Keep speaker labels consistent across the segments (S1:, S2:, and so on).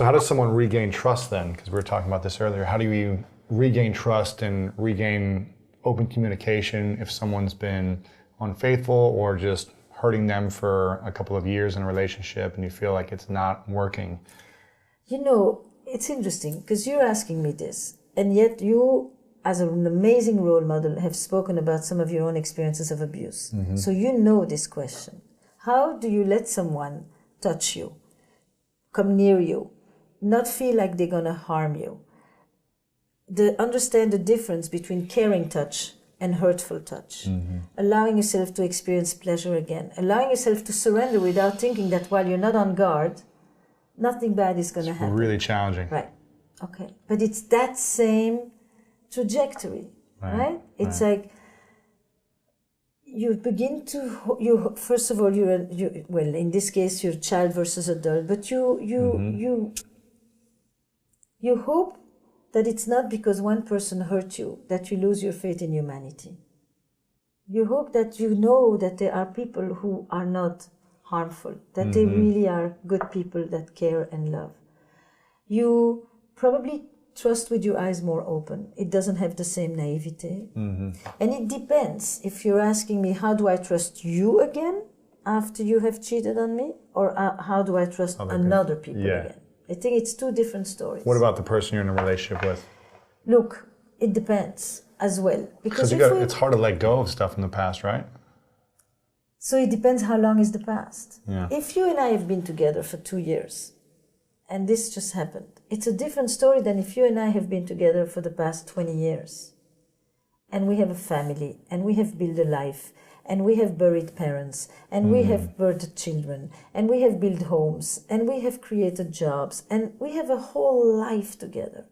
S1: So how does someone regain trust then? Because we were talking about this earlier. How do you regain trust and regain open communication if someone's been unfaithful or just hurting them for a couple of years in a relationship and you feel like it's not working?
S2: You know, it's interesting because you're asking me this, and yet you, as an amazing role model, have spoken about some of your own experiences of abuse. Mm-hmm. So you know this question. How do you let someone touch you, come near you, not feel like they're going to harm you? Understand the difference between caring touch and hurtful touch. Mm-hmm. Allowing yourself to experience pleasure again. Allowing yourself to surrender without thinking that while you're not on guard, nothing bad is going to happen.
S1: Really challenging.
S2: Right. Okay. But it's that same trajectory, right? It's like you begin to, first of all, well, in this case, you're child versus adult, but you hope that it's not because one person hurt you that you lose your faith in humanity. You hope that you know that there are people who are not harmful, that they really are good people that care and love. You probably trust with your eyes more open. It doesn't have the same naivete. And it depends. If you're asking me, how do I trust you again after you have cheated on me? Or how do I trust another people again? I think it's two different stories.
S1: What about the person you're in a relationship with?
S2: Look, it depends as well. Because
S1: it's hard to let go of stuff in the past, right?
S2: So it depends how long is the past.
S1: Yeah.
S2: If you and I have been together for 2 years, and this just happened, it's a different story than if you and I have been together for the past 20 years. And we have a family, and we have built a life, and we have buried parents, and we have birthed children, and we have built homes, and we have created jobs, and we have a whole life together.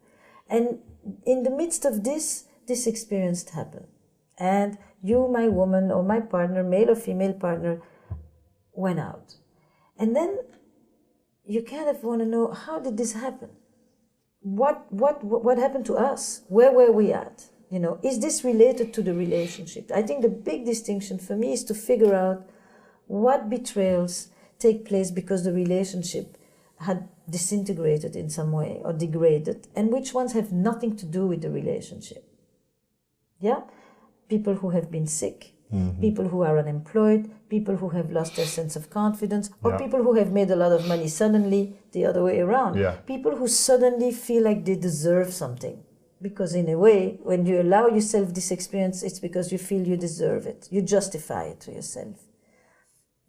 S2: And in the midst of this experience happened. And you, my woman, or my partner, male or female partner, went out. And then you kind of want to know, how did this happen? What happened to us? Where were we at? You know, is this related to the relationship? I think the big distinction for me is to figure out what betrayals take place because the relationship had disintegrated in some way or degraded, and which ones have nothing to do with the relationship. Yeah? People who have been sick, people who are unemployed, people who have lost their sense of confidence, or people who have made a lot of money suddenly, the other way around. Yeah. People who suddenly feel like they deserve something. Because in a way, when you allow yourself this experience, it's because you feel you deserve it. You justify it to yourself.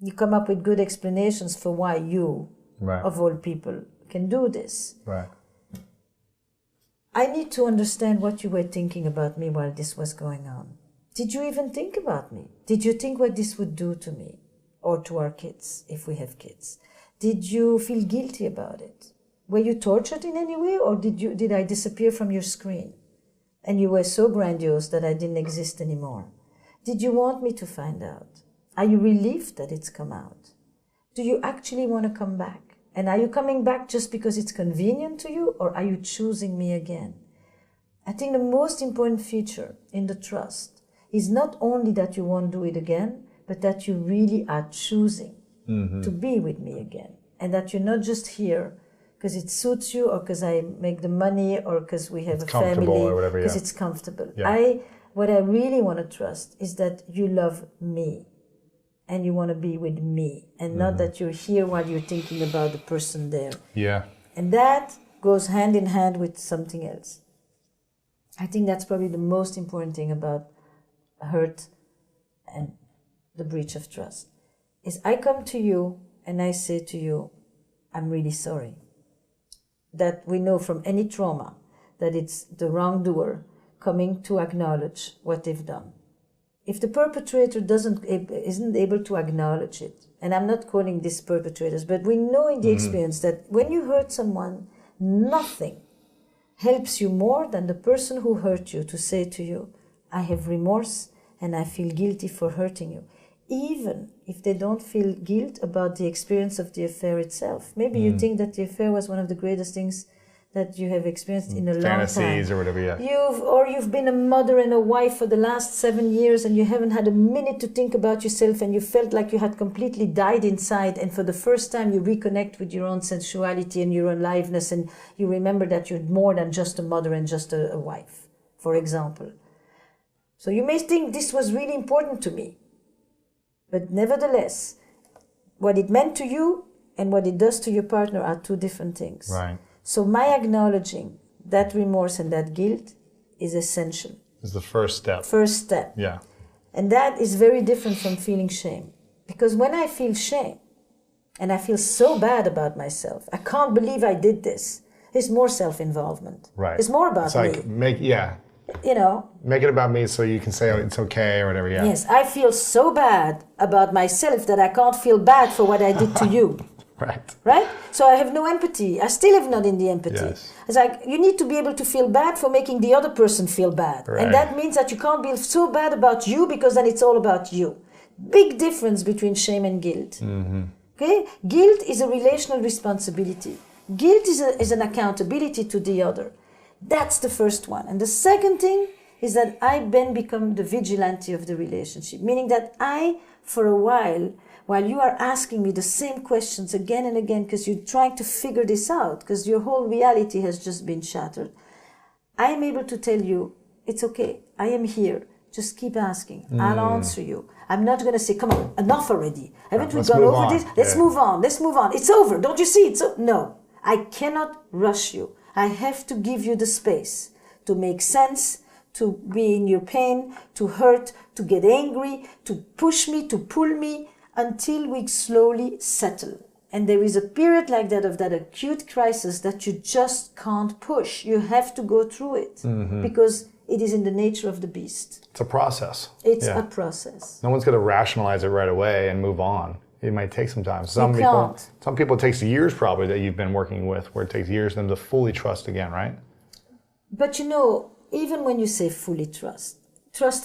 S2: You come up with good explanations for why you, of all people, can do this.
S1: Right.
S2: I need to understand what you were thinking about me while this was going on. Did you even think about me? Did you think what this would do to me or to our kids, if we have kids? Did you feel guilty about it? Were you tortured in any way, or did I disappear from your screen? And you were so grandiose that I didn't exist anymore. Did you want me to find out? Are you relieved that it's come out? Do you actually want to come back? And are you coming back just because it's convenient to you, or are you choosing me again? I think the most important feature in the trust is not only that you won't do it again, but that you really are choosing to be with me again. And that you're not just here because it suits you, or because I make the money, or because we have a family, or because it's comfortable. Yeah. What I really want to trust is that you love me and you want to be with me, and not that you're here while you're thinking about the person there.
S1: Yeah.
S2: And that goes hand in hand with something else. I think that's probably the most important thing about hurt and the breach of trust, is I come to you and I say to you, I'm really sorry. That we know from any trauma that it's the wrongdoer coming to acknowledge what they've done. If the perpetrator isn't able to acknowledge it, and I'm not calling these perpetrators, but we know in the experience that when you hurt someone, nothing helps you more than the person who hurt you to say to you, I have remorse and I feel guilty for hurting you. Even if they don't feel guilt about the experience of the affair itself. Maybe you think that the affair was one of the greatest things that you have experienced in a long time.
S1: Fantasies or whatever, yeah.
S2: You've been a mother and a wife for the last 7 years and you haven't had a minute to think about yourself and you felt like you had completely died inside, and for the first time you reconnect with your own sensuality and your own aliveness, and you remember that you're more than just a mother and just a wife, for example. So you may think this was really important to me, but nevertheless, what it meant to you and what it does to your partner are two different things.
S1: Right.
S2: So my acknowledging that remorse and that guilt is essential.
S1: It's the first step.
S2: First step.
S1: Yeah.
S2: And that is very different from feeling shame. Because when I feel shame, and I feel so bad about myself, I can't believe I did this, it's more self-involvement.
S1: Right.
S2: It's more about
S1: it's like,
S2: me. You know.
S1: Make it about me so you can say, oh, it's okay or whatever, yeah.
S2: Yes, I feel so bad about myself that I can't feel bad for what I did to you.
S1: Right.
S2: Right? So I have no empathy. I still have not any empathy.
S1: Yes.
S2: It's like you need to be able to feel bad for making the other person feel bad.
S1: Right.
S2: And that means that you can't be so bad about you because then it's all about you. Big difference between shame and guilt.
S1: Mm-hmm.
S2: Okay? Guilt is a relational responsibility. Guilt is an accountability to the other. That's the first one. And the second thing is that I then become the vigilante of the relationship, meaning that I, for a while you are asking me the same questions again and again because you're trying to figure this out, because your whole reality has just been shattered, I am able to tell you, it's okay, I am here. Just keep asking. I'll answer you. I'm not going to say, come on, enough already. Haven't we gone over this? Let's move on. Let's move on. It's over. Don't you see? No, I cannot rush you. I have to give you the space to make sense, to be in your pain, to hurt, to get angry, to push me, to pull me, until we slowly settle. And there is a period like that of that acute crisis that you just can't push. You have to go through it because it is in the nature of the beast.
S1: It's a process.
S2: It's a process.
S1: No one's going to rationalize it right away and move on. It might take some time. Some people it takes years probably that you've been working with, where it takes years for them to fully trust again, right?
S2: But you know, even when you say fully trust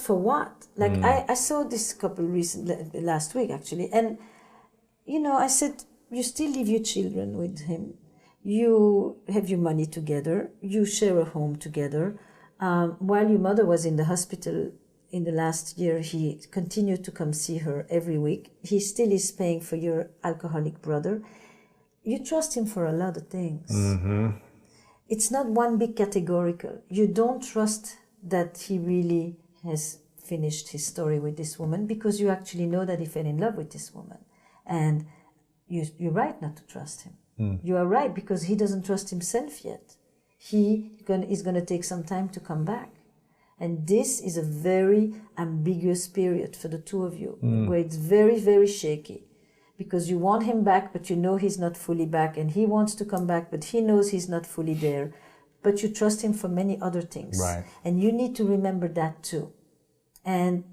S2: for what? Like I saw this couple last week actually, and you know, I said, you still leave your children with him, you have your money together, you share a home together. While your mother was in the hospital in the last year, he continued to come see her every week. He still is paying for your alcoholic brother. You trust him for a lot of things. It's not one big categorical. You don't trust that he really has finished his story with this woman because you actually know that he fell in love with this woman. And you're right not to trust him. You are right because he doesn't trust himself yet. He is going to take some time to come back. And this is a very ambiguous period for the two of you, where it's very, very shaky. Because you want him back, but you know he's not fully back, and he wants to come back, but he knows he's not fully there. But you trust him for many other things.
S1: Right.
S2: And you need to remember that too. And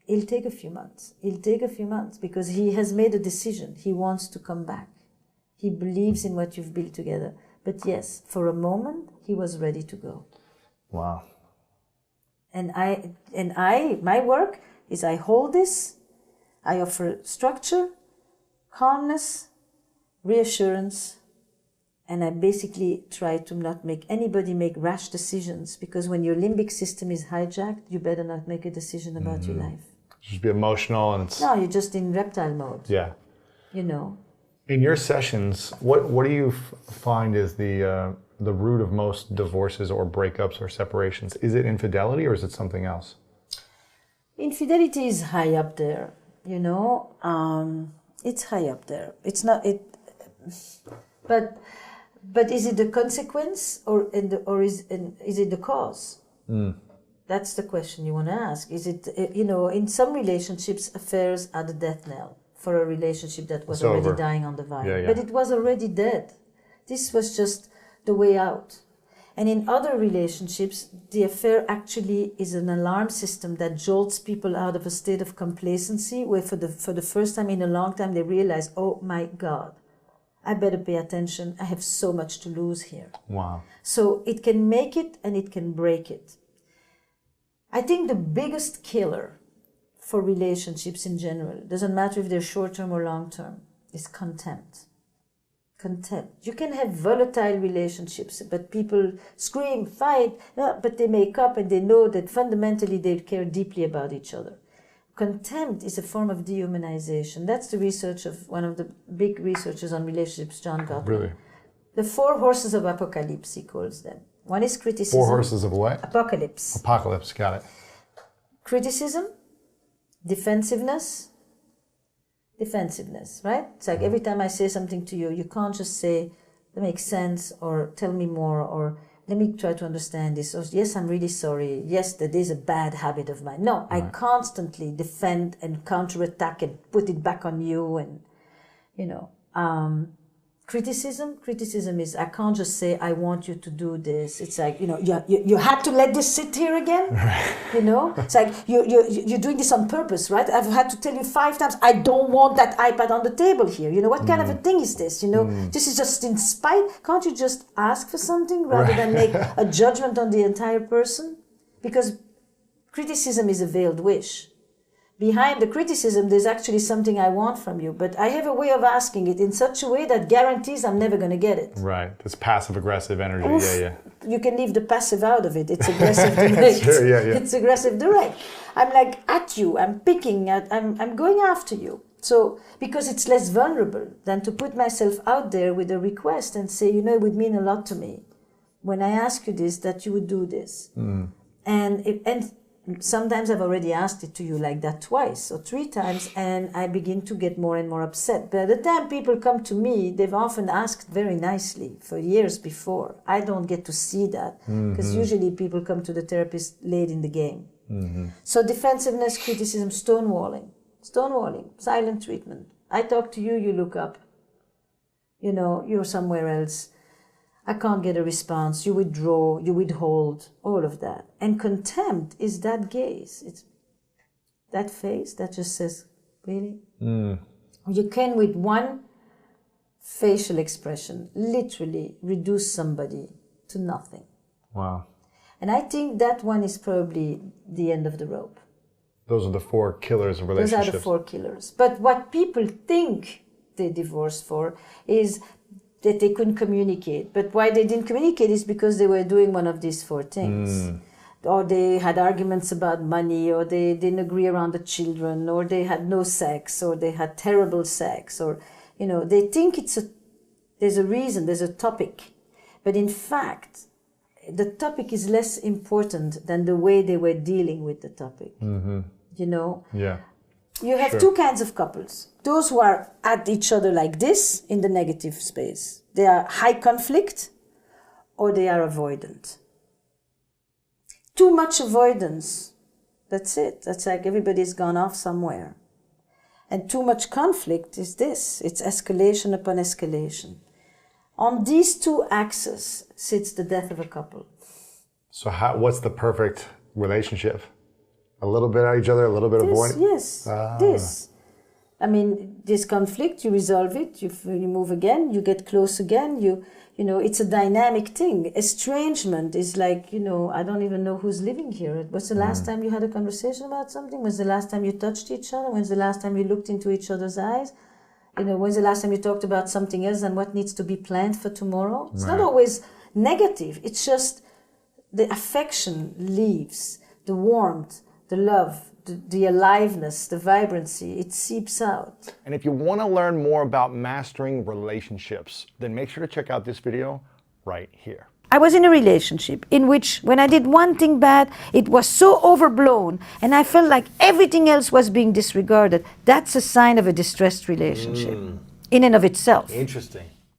S2: it'll take a few months. It'll take a few months because he has made a decision. He wants to come back. He believes in what you've built together. But yes, for a moment, he was ready to go.
S1: Wow.
S2: And my work is I hold this, I offer structure, calmness, reassurance, and I basically try to not make anybody make rash decisions, because when your limbic system is hijacked, you better not make a decision about your life.
S1: Just be emotional and it's...
S2: No, you're just in reptile mode.
S1: Yeah.
S2: You know.
S1: In your sessions, what do you find is the root of most divorces or breakups or separations? Is it infidelity or is it something else?
S2: Infidelity is high up there, you know. It's high up there. It's not it, but is it the consequence or is it the cause? That's the question you want to ask. Is it, you know, in some relationships, affairs are the death knell for a relationship that was already dying on the vine.
S1: Yeah.
S2: But it was already dead. This was just the way out. And in other relationships, the affair actually is an alarm system that jolts people out of a state of complacency, where for the first time in a long time they realize, oh my God, I better pay attention. I have so much to lose here.
S1: Wow.
S2: So it can make it and it can break it. I think the biggest killer for relationships in general, doesn't matter if they're short-term or long-term, is contempt. Contempt. You can have volatile relationships, but people scream, fight, but they make up and they know that fundamentally they care deeply about each other. Contempt is a form of dehumanization. That's the research of one of the big researchers on relationships, John Gottman.
S1: Really?
S2: The 4 horses of apocalypse, he calls them. One is criticism.
S1: 4 horses of what?
S2: Apocalypse.
S1: Apocalypse, got it.
S2: Criticism, defensiveness, right? It's like every time I say something to you, you can't just say, that makes sense, or tell me more, or let me try to understand this, or yes, I'm really sorry, yes, that is a bad habit of mine. No, I constantly defend and counterattack and put it back on you, and, Criticism is, I can't just say, I want you to do this. It's like, you had to let this sit here again. It's like, you're doing this on purpose, right? I've had to tell you 5 times, I don't want that iPad on the table here. What kind of a thing is this? This is just in spite. Can't you just ask for something rather than make a judgment on the entire person? Because criticism is a veiled wish. Behind the criticism, there's actually something I want from you, but I have a way of asking it in such a way that guarantees I'm never going to get it.
S1: Right. This passive-aggressive energy.
S2: Oof,
S1: yeah.
S2: You can leave the passive out of it. It's aggressive direct.
S1: Sure, yeah.
S2: It's aggressive direct. I'm like at you. I'm picking at. I'm going after you. So because it's less vulnerable than to put myself out there with a request and say, it would mean a lot to me when I ask you this, that you would do this. And sometimes I've already asked it to you like that 2 or 3 times, and I begin to get more and more upset. By the time people come to me, they've often asked very nicely for years before. I don't get to see that, because usually people come to the therapist late in the game. So defensiveness, criticism, stonewalling, silent treatment. I talk to you, you look up. You're somewhere else. I can't get a response, you withdraw, you withhold, all of that. And contempt is that gaze. It's that face that just says, really? You can, with one facial expression, literally reduce somebody to nothing.
S1: Wow.
S2: And I think that one is probably the end of the rope.
S1: Those are the 4 killers of relationships.
S2: Those are the 4 killers. But what people think they divorced for is that they couldn't communicate. But why they didn't communicate is because they were doing one of these 4 things. Or they had arguments about money, or they didn't agree around the children, or they had no sex, or they had terrible sex, or, they think there's a reason, there's a topic. But in fact, the topic is less important than the way they were dealing with the topic.
S1: Yeah.
S2: You have 2 kinds of couples. Those who are at each other like this in the negative space. They are high conflict, or they are avoidant. Too much avoidance, that's it. That's like everybody's gone off somewhere. And too much conflict is this. It's escalation upon escalation. On these 2 axes sits the death of a couple.
S1: So what's the perfect relationship? A little bit at each other, a little bit avoiding?
S2: Yes, this. I mean, this conflict, you resolve it, you move again, you get close again, it's a dynamic thing. Estrangement is like, I don't even know who's living here. When's the last time you had a conversation about something? When's the last time you touched each other? When's the last time you looked into each other's eyes? When's the last time you talked about something else and what needs to be planned for tomorrow? It's not always negative. It's just the affection leaves, the warmth, the love, the aliveness, the vibrancy, it seeps out.
S1: And if you want to learn more about mastering relationships, then make sure to check out this video right here.
S2: I was in a relationship in which when I did one thing bad, it was so overblown and I felt like everything else was being disregarded. That's a sign of a distressed relationship in and of itself.
S1: Interesting.